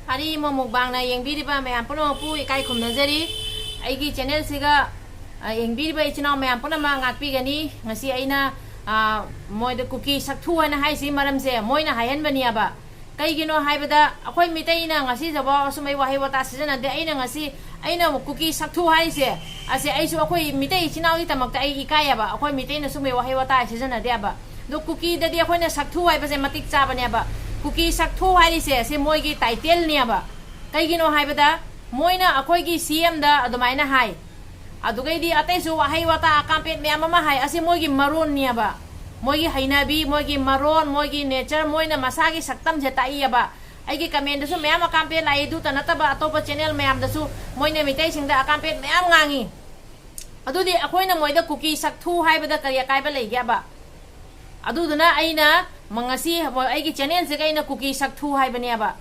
hari mukbangna yengbiriba mayam puno pu ikai khumnajari aigi channel siga yengbiriba ichina mayam puno ma ngakpi gani ngasi aina moida cookie sakthu ana haisi maramse moina hayan baniaba kaigino haibada akhoi mitaina ngasi jaba sumai wahi wata sijana de aina ngasi aina cookie sakthu haise ase aisu akhoi mitai chinawi tamakta ai ikayaba akhoi mitaina sumai wahi wata sijana de aba do cookie dadi akhoina sakthu haibase matik chabaniaba cookie sakthu haise se moigi title niaba kaigino haibada moina akhoi gi CM da adumaina hai adugaidi ataisu wahi wata campaign me ama hai ase moigi maron niaba moigi hainabi moigi maron moigi nature moina masagi saktam je taiyaba aigi comment dasu me ama campaign lai du tanataba atopa channel me am dasu moina mitai singda campaign me am ngangi adudi akhoina moida cookie sakthu haibada kariya kaiba leigaba aduduna aina mangasi aigi channel se kaina cookie sakthu haibaniaba